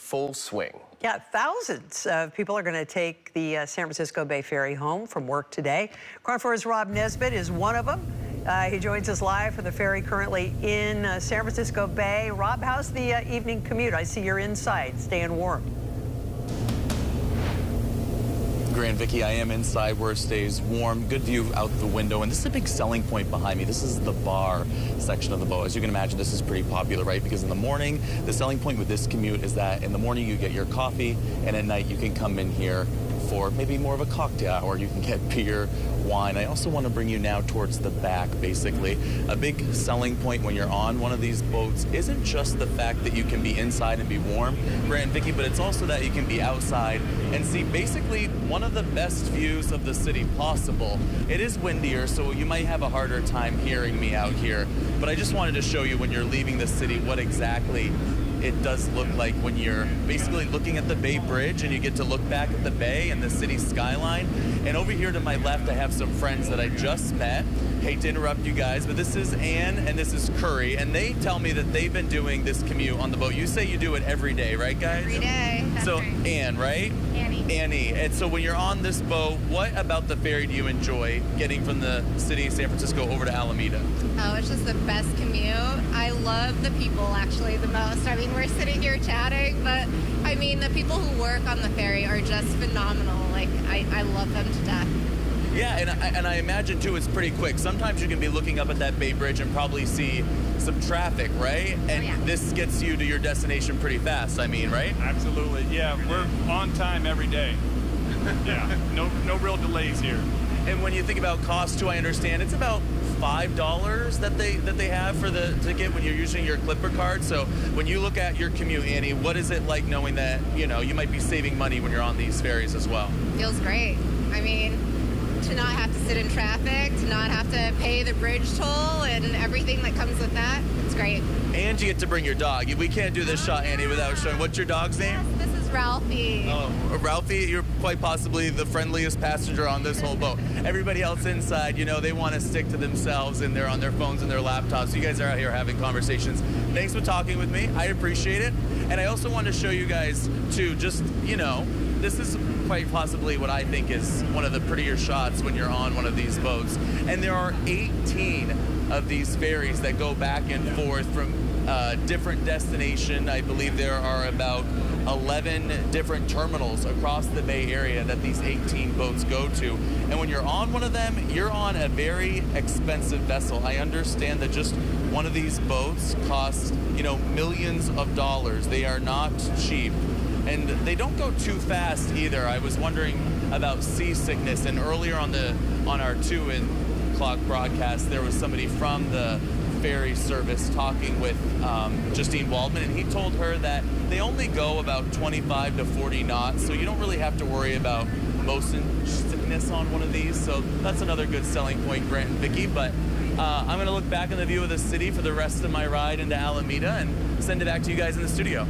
full swing. Yeah, thousands of people are going to take the San Francisco Bay Ferry home from work today. KRON 4's Rob Nesbitt is one of them. He joins us live from the ferry currently in San Francisco Bay. Rob, how's the evening commute? I see you're inside, staying warm. Grand Vicky, I am inside where it stays warm. Good view out the window, and this is a big selling point behind me. This is the bar section of the boat. As you can imagine, this is pretty popular, right? Because in the morning, the selling point with this commute is that in the morning you get your coffee, and at night you can come in here for maybe more of a cocktail hour. You can get beer, wine. I also want to bring you now towards the back, basically. A big selling point when you're on one of these boats isn't just the fact that you can be inside and be warm, Grand Vicky, but it's also that you can be outside and see basically one of the best views of the city possible. It is windier, so you might have a harder time hearing me out here, but I just wanted to show you when you're leaving the city what exactly it does look like when you're basically looking at the Bay Bridge and you get to look back at the bay and the city skyline. And over here to my left, I have some friends that I just met. Hate to interrupt you guys, but this is Ann and this is Curry, and they tell me that they've been doing this commute on the boat. You say you do it every day, right, guys? Every day. So, Ann, right? Annie. And so when you're on this boat, what about the ferry do you enjoy getting from the city of San Francisco over to Alameda? Oh, it's just the best commute. I love the people actually the most. I mean, we're sitting here chatting, but I mean, the people who work on the ferry are just phenomenal. Like, I love them to death. Yeah, and I imagine too it's pretty quick. Sometimes you can be looking up at that Bay Bridge and probably see some traffic, right? And this gets you to your destination pretty fast, I mean, right? Absolutely, yeah. We're on time every day. Yeah, no real delays here. And when you think about cost too, I understand it's about $5 that they have for the ticket when you're using your Clipper card. So when you look at your commute, Annie, what is it like knowing that, you know, you might be saving money when you're on these ferries as well? Feels great. I mean, to not have to sit in traffic, to not have to pay the bridge toll and everything that comes with that, it's great. And you get to bring your dog. We can't do this shot, Annie, without showing. What's your dog's name? Yes, this is Ralphie. Oh, Ralphie, you're quite possibly the friendliest passenger on this whole boat. Everybody else inside, you know, they want to stick to themselves and they're on their phones and their laptops. You guys are out here having conversations. Thanks for talking with me. I appreciate it. And I also want to show you guys, too, just, you know, this is quite possibly what I think is one of the prettier shots when you're on one of these boats. And there are 18 of these ferries that go back and forth from different destination. I believe there are about 11 different terminals across the Bay Area that these 18 boats go to. And when you're on one of them, you're on a very expensive vessel. I understand that just one of these boats costs, you know, millions of dollars. They are not cheap. And they don't go too fast either. I was wondering about seasickness, and earlier on our 2 o'clock broadcast, there was somebody from the ferry service talking with Justine Waldman, and he told her that they only go about 25 to 40 knots, so you don't really have to worry about motion sickness on one of these. So that's another good selling point, Grant and Vicky. But I'm going to look back on the view of the city for the rest of my ride into Alameda and send it back to you guys in the studio.